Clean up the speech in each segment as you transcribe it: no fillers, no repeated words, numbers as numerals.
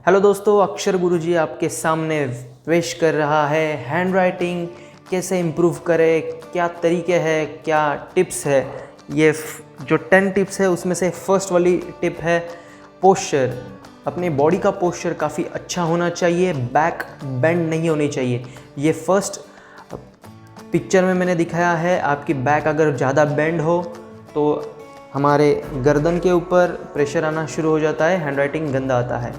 Hello दोस्तों, अक्षर गुरुजी आपके सामने पेश कर रहा है हैंड राइटिंग कैसे इम्प्रूव करें, क्या तरीके हैं, क्या टिप्स है। ये जो 10 टिप्स है उसमें से फर्स्ट वाली टिप है पोस्चर। अपने बॉडी का पोस्चर काफ़ी अच्छा होना चाहिए, बैक बेंड नहीं होनी चाहिए। ये फर्स्ट पिक्चर में मैंने दिखाया है। आपकी बैक अगर ज़्यादा बेंड हो तो हमारे गर्दन के ऊपर प्रेशर आना शुरू हो जाता है, हैंड राइटिंग गंदा आता है।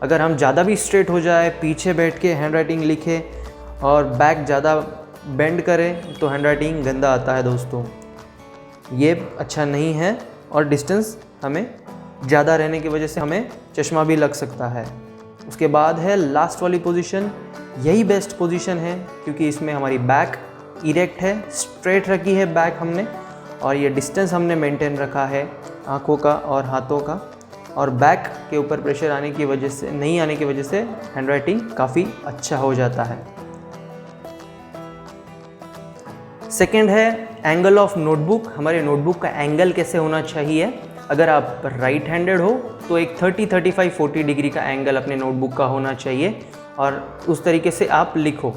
अगर हम ज़्यादा भी स्ट्रेट हो जाए, पीछे बैठ के हैंड राइटिंग लिखे और बैक ज़्यादा बेंड करें तो हैंड राइटिंग गंदा आता है दोस्तों। ये अच्छा नहीं है और डिस्टेंस हमें ज़्यादा रहने की वजह से हमें चश्मा भी लग सकता है। उसके बाद है लास्ट वाली पोजीशन। यही बेस्ट पोजीशन है क्योंकि इसमें हमारी बैक इरेक्ट है, स्ट्रेट रखी है बैक हमने, और ये डिस्टेंस हमने मेंटेन रखा है आँखों का और हाथों का, और बैक के ऊपर प्रेशर आने की वजह से नहीं आने की वजह से हैंड राइटिंग काफ़ी अच्छा हो जाता है। सेकंड है एंगल ऑफ नोटबुक। हमारे नोटबुक का एंगल कैसे होना चाहिए। अगर आप राइट हैंडेड हो तो एक 30, 35, 40 डिग्री का एंगल अपने नोटबुक का होना चाहिए और उस तरीके से आप लिखो।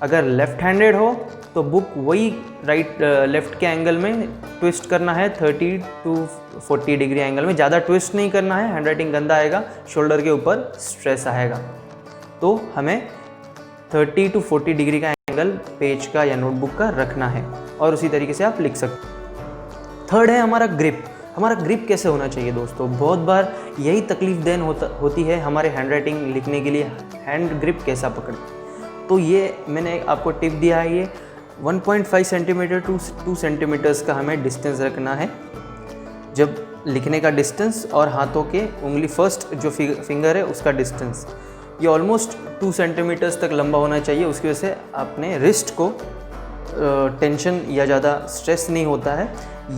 अगर लेफ़्ट हैंडेड हो तो बुक वही लेफ़्ट के एंगल में ट्विस्ट करना है, 30 to 40 डिग्री एंगल में। ज़्यादा ट्विस्ट नहीं करना है, हैंड राइटिंग गंदा आएगा, शोल्डर के ऊपर स्ट्रेस आएगा। तो हमें 30 to 40 डिग्री का एंगल पेज का या नोटबुक का रखना है और उसी तरीके से आप लिख सकते। थर्ड है हमारा ग्रिप। हमारा ग्रिप कैसे होना चाहिए दोस्तों। बहुत बार यही तकलीफ देन होती है हमारे हैंड राइटिंग लिखने के लिए, हैंड ग्रिप कैसा पकड़ें। तो ये मैंने आपको टिप दिया है। ये 1.5 सेंटीमीटर टू 2 सेंटीमीटर्स का हमें डिस्टेंस रखना है जब लिखने का डिस्टेंस और हाथों के उंगली फर्स्ट जो फिंगर है उसका डिस्टेंस, ये ऑलमोस्ट 2 सेंटीमीटर्स तक लंबा होना चाहिए। उसकी वजह से अपने रिस्ट को टेंशन या ज़्यादा स्ट्रेस नहीं होता है।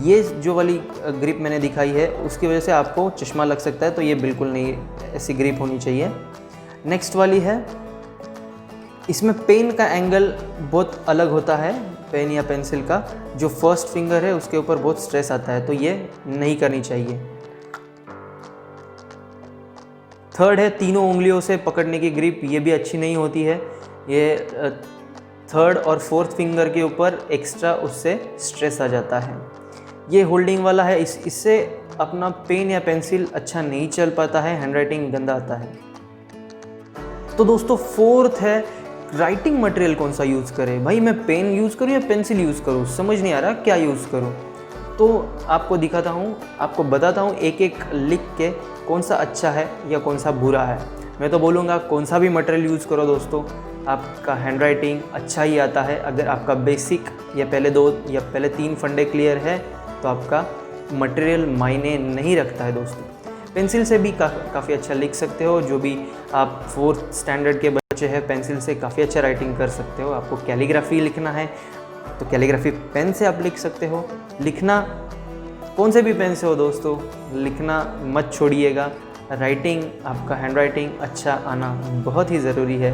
ये जो वाली ग्रिप मैंने दिखाई है उसकी वजह से आपको चश्मा लग सकता है, तो ये बिल्कुल नहीं ऐसी ग्रिप होनी चाहिए। नेक्स्ट वाली है, इसमें पेन का एंगल बहुत अलग होता है। पेन या पेंसिल का जो फर्स्ट फिंगर है उसके ऊपर बहुत स्ट्रेस आता है, तो ये नहीं करनी चाहिए। थर्ड है तीनों उंगलियों से पकड़ने की ग्रिप, ये भी अच्छी नहीं होती है। ये थर्ड और फोर्थ फिंगर के ऊपर एक्स्ट्रा उससे स्ट्रेस आ जाता है। ये होल्डिंग वाला है, इससे अपना पेन या पेंसिल अच्छा नहीं चल पाता है, हैंड राइटिंग गंदा आता है। तो दोस्तों फोर्थ है राइटिंग मटेरियल कौन सा यूज़ करें। भाई मैं पेन यूज़ करूँ या पेंसिल यूज़ करूँ, समझ नहीं आ रहा क्या यूज़ करूँ। तो आपको दिखाता हूँ, आपको बताता हूँ एक एक लिख के कौन सा अच्छा है या कौन सा बुरा है। मैं तो बोलूँगा कौन सा भी मटेरियल यूज़ करो दोस्तों, आपका हैंड राइटिंग अच्छा ही आता है। अगर आपका बेसिक या पहले 2 या पहले 3 फंडे क्लियर है तो आपका मटेरियल मायने नहीं रखता है दोस्तों। पेंसिल से भी काफ़ी अच्छा लिख सकते हो। जो भी आप 4th स्टैंडर्ड के बच्चे हैं, पेंसिल से काफ़ी अच्छा राइटिंग कर सकते हो। आपको कैलीग्राफी लिखना है तो कैलीग्राफी पेन से आप लिख सकते हो। लिखना कौन से भी पेन से हो दोस्तों, लिखना मत छोड़िएगा। राइटिंग, आपका हैंड राइटिंग अच्छा आना बहुत ही ज़रूरी है।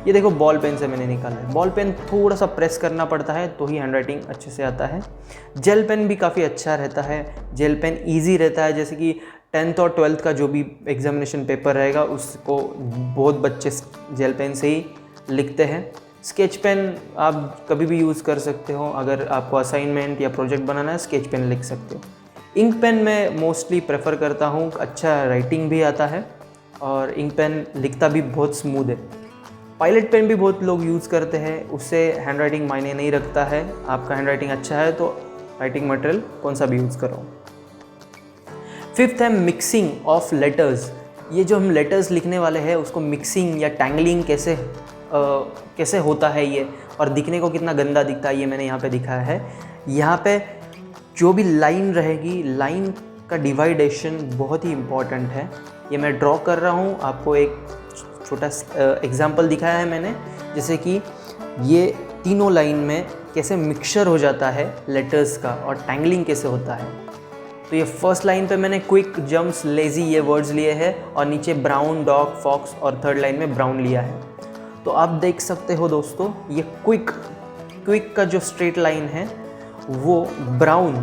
ये देखो बॉल पेन से मैंने निकाला है। बॉल पेन थोड़ा सा प्रेस करना पड़ता है तो ही हैंड राइटिंग अच्छे से आता है। जेल पेन भी काफ़ी अच्छा रहता है। जेल पेन ईजी रहता है, जैसे कि 10th और 12th का जो भी एग्जामिनेशन पेपर रहेगा उसको बहुत बच्चे जेल पेन से ही लिखते हैं। स्केच पेन आप कभी भी यूज़ कर सकते हो। अगर आपको असाइनमेंट या प्रोजेक्ट बनाना है, स्केच पेन लिख सकते हो। इंक पेन मैं मोस्टली प्रेफर करता हूँ, अच्छा राइटिंग भी आता है और इंक पेन लिखता भी बहुत स्मूथ है। पायलट पेन भी बहुत लोग यूज़ करते हैं, उससे हैंड राइटिंग मायने नहीं रखता है। आपका हैंड राइटिंग अच्छा है तो राइटिंग मटेरियल कौन सा भी यूज़ करो। फिफ्थ है मिक्सिंग ऑफ लेटर्स। ये जो हम लेटर्स लिखने वाले हैं उसको मिक्सिंग या टैंगलिंग कैसे होता है ये, और दिखने को कितना गंदा दिखता है, ये मैंने यहाँ पे दिखाया है। यहाँ पे जो भी लाइन रहेगी, लाइन का डिवाइडेशन बहुत ही इम्पॉर्टेंट है। ये मैं ड्रॉ कर रहा हूँ, आपको एक छोटा एग्जाम्पल दिखाया है मैंने, जैसे कि ये तीनों लाइन में कैसे मिक्सचर हो जाता है लेटर्स का और टैंगलिंग कैसे होता है। तो ये फर्स्ट लाइन पे मैंने क्विक, जम्प्स, लेज़ी ये वर्ड्स लिए हैं और नीचे ब्राउन, डॉग, फॉक्स और थर्ड लाइन में ब्राउन लिया है। तो आप देख सकते हो दोस्तों, ये क्विक का जो स्ट्रेट लाइन है वो ब्राउन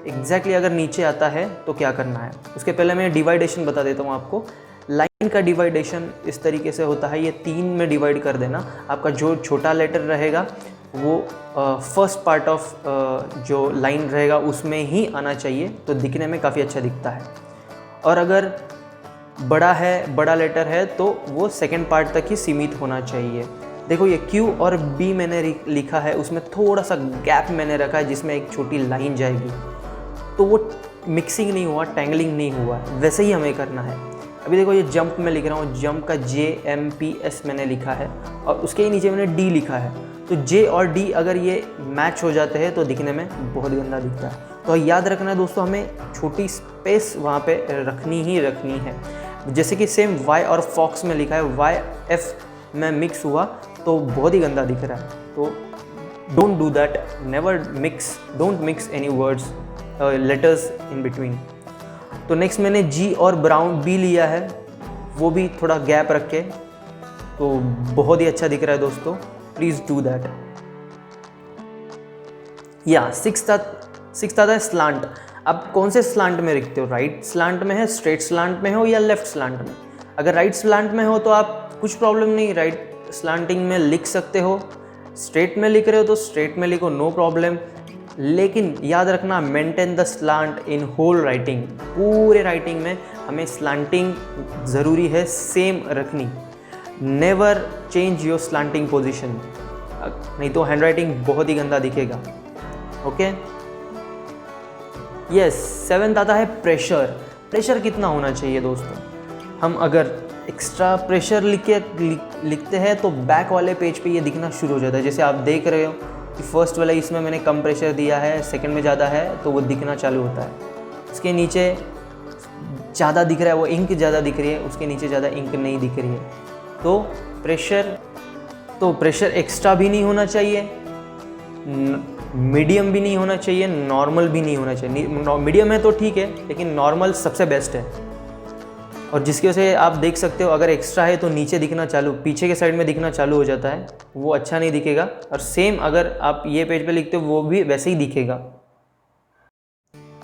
एग्जैक्टली अगर नीचे आता है तो क्या करना है। उसके पहले मैं डिवाइडेशन बता देता हूँ आपको। लाइन का डिवाइडेशन इस तरीके से होता है, ये 3 में डिवाइड कर देना। आपका जो छोटा लेटर रहेगा वो फर्स्ट पार्ट ऑफ जो लाइन रहेगा उसमें ही आना चाहिए, तो दिखने में काफ़ी अच्छा दिखता है। और अगर बड़ा लेटर है तो वो सेकंड पार्ट तक ही सीमित होना चाहिए। देखो ये Q और B मैंने लिखा है, उसमें थोड़ा सा गैप मैंने रखा है जिसमें एक छोटी लाइन जाएगी, तो वो मिक्सिंग नहीं हुआ, टैंगलिंग नहीं हुआ, वैसे ही हमें करना है। अभी देखो ये जंप में लिख रहा हूँ, जंप का JMPS मैंने लिखा है और उसके ही नीचे मैंने D लिखा है, तो J और D अगर ये मैच हो जाते हैं तो दिखने में बहुत गंदा दिखता है। तो याद रखना है दोस्तों, हमें छोटी स्पेस वहाँ पे रखनी है। जैसे कि सेम Y और फॉक्स में लिखा है, YF में मिक्स हुआ तो बहुत ही गंदा दिख रहा है। तो don't do that, don't mix any words letters in between. तो नेक्स्ट मैंने G और ब्राउन B लिया है, वो भी थोड़ा गैप रख के, तो बहुत ही अच्छा दिख रहा है दोस्तों, प्लीज़ डू दैट। या सिक्स्थ आता है स्लांट। आप कौन से स्लांट में लिखते हो, राइट स्लांट में है, स्ट्रेट स्लांट में हो या लेफ्ट स्लांट में। अगर राइट स्लांट में हो तो आप कुछ प्रॉब्लम नहीं, राइट स्लांटिंग में लिख सकते हो। स्ट्रेट में लिख रहे हो तो स्ट्रेट में लिखो, नो प्रॉब्लम। लेकिन याद रखना, maintain the slant in whole writing. पूरे राइटिंग में हमें स्लांटिंग ज़रूरी है, सेम रखनी। Never change your slanting position, नहीं तो हैंडराइटिंग बहुत ही गंदा दिखेगा। Okay, yes. 7th आता है प्रेशर। प्रेशर कितना होना चाहिए दोस्तों। हम अगर एक्स्ट्रा प्रेशर लिखते हैं तो बैक वाले पेज पे ये दिखना शुरू हो जाता है। जैसे आप देख रहे हो कि फर्स्ट वाला इसमें मैंने कम प्रेशर दिया है, सेकंड में ज़्यादा है तो वो दिखना चालू होता है। उसके नीचे ज़्यादा दिख रहा है, वो इंक ज़्यादा दिख रही है, उसके नीचे ज़्यादा इंक नहीं दिख रही है। तो प्रेशर एक्स्ट्रा भी नहीं होना चाहिए, मीडियम भी नहीं होना चाहिए, नॉर्मल भी नहीं होना चाहिए। मीडियम है तो ठीक है, लेकिन नॉर्मल सबसे बेस्ट है। और जिसकी वजह से आप देख सकते हो अगर एक्स्ट्रा है तो नीचे दिखना चालू, पीछे के साइड में दिखना चालू हो जाता है, वो अच्छा नहीं दिखेगा। और सेम अगर आप ये पेज पे लिखते हो वो भी वैसे ही दिखेगा।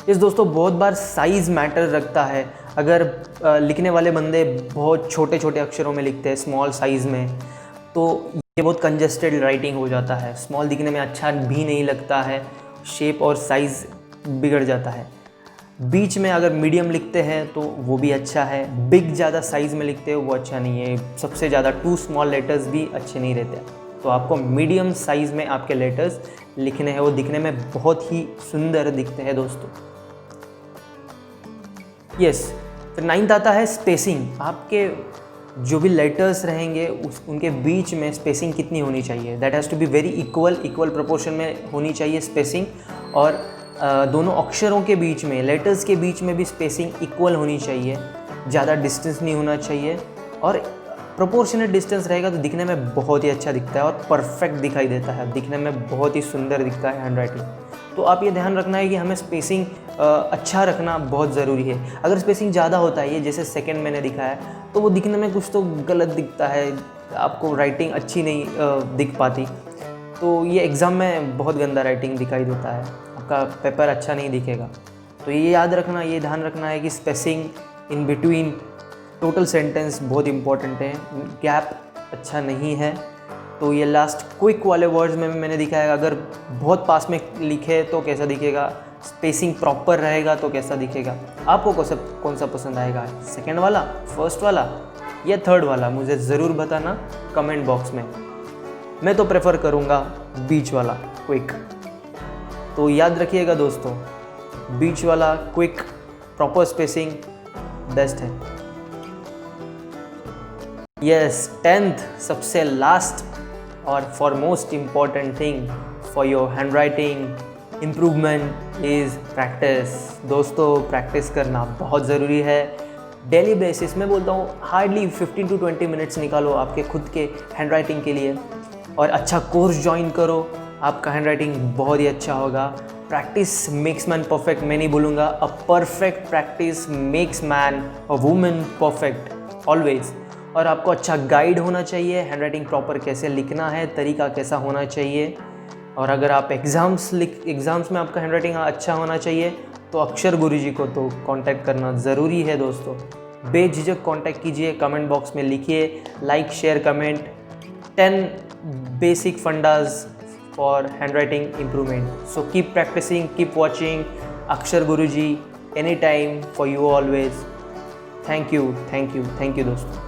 इस दोस्तों बहुत बार साइज़ मैटर रखता है। अगर लिखने वाले बंदे बहुत छोटे छोटे अक्षरों में लिखते हैं, स्मॉल साइज़ में, तो ये बहुत कंजेस्टेड राइटिंग हो जाता है, स्मॉल दिखने में अच्छा भी नहीं लगता है, शेप और साइज़ बिगड़ जाता है। बीच में अगर मीडियम लिखते हैं तो वो भी अच्छा है, बिग ज़्यादा साइज़ में लिखते हो वो अच्छा नहीं है, सबसे ज़्यादा 2 स्मॉल लेटर्स भी अच्छे नहीं रहते। तो आपको मीडियम साइज़ में आपके लेटर्स लिखने हैं, वो दिखने में बहुत ही सुंदर दिखते हैं दोस्तों। यस। फिर 9th आता है स्पेसिंग। आपके जो भी लेटर्स रहेंगे उनके बीच में स्पेसिंग कितनी होनी चाहिए, that has to be very equal proportion में होनी चाहिए स्पेसिंग। और दोनों अक्षरों के बीच में, लेटर्स के बीच में भी स्पेसिंग इक्वल होनी चाहिए, ज़्यादा डिस्टेंस नहीं होना चाहिए। और प्रोपोर्शनेट डिस्टेंस रहेगा तो दिखने में बहुत ही अच्छा दिखता है और परफेक्ट दिखाई देता है, दिखने में बहुत ही सुंदर दिखता है हैंडराइटिंग। तो आप ये ध्यान रखना है कि हमें स्पेसिंग अच्छा रखना बहुत ज़रूरी है। अगर स्पेसिंग ज़्यादा होता है, ये जैसे सेकंड मैंने दिखाया है, तो वो दिखने में कुछ तो गलत दिखता है, आपको राइटिंग अच्छी नहीं दिख पाती। तो ये एग्ज़ाम में बहुत गंदा राइटिंग दिखाई देता है, आपका पेपर अच्छा नहीं दिखेगा। तो ये याद रखना, ये ध्यान रखना है कि spacing in between total sentence बहुत इंपॉर्टेंट है, गैप अच्छा नहीं है। तो ये लास्ट क्विक वाले वर्ड्स में मैंने दिखाया, अगर बहुत पास में लिखे तो कैसा दिखेगा, स्पेसिंग प्रॉपर रहेगा तो कैसा दिखेगा। आपको कौन सा पसंद आएगा, सेकंड वाला, फर्स्ट वाला या थर्ड वाला, मुझे ज़रूर बताना कमेंट बॉक्स में। मैं तो प्रेफर करूँगा बीच वाला क्विक। तो याद रखिएगा दोस्तों, बीच वाला क्विक प्रॉपर स्पेसिंग बेस्ट है। यस, 10th सबसे लास्ट और for most important thing for your hand writing improvement is practice. दोस्तों प्रैक्टिस करना बहुत ज़रूरी है। डेली बेसिस में बोलता हूँ, हार्डली 15 to 20 मिनट्स निकालो आपके खुद के हैंड राइटिंग के लिए और अच्छा कोर्स ज्वाइन करो, आपका हैंड राइटिंग बहुत ही अच्छा होगा। प्रैक्टिस मेक्स मैन परफेक्ट, मैं नहीं बोलूँगा, a perfect practice makes man a woman perfect always. और आपको अच्छा गाइड होना चाहिए, हैंडराइटिंग प्रॉपर कैसे लिखना है, तरीका कैसा होना चाहिए। और अगर आप एग्ज़ाम्स में आपका हैंडराइटिंग अच्छा होना चाहिए तो अक्षर गुरुजी को तो कांटेक्ट करना ज़रूरी है दोस्तों। बेझिझक कांटेक्ट कीजिए, कमेंट बॉक्स में लिखिए, like share comment 10 basic fundas for handwriting improvement. So keep practicing, keep watching Akshar Guruji any time for you always. Thank you दोस्तों.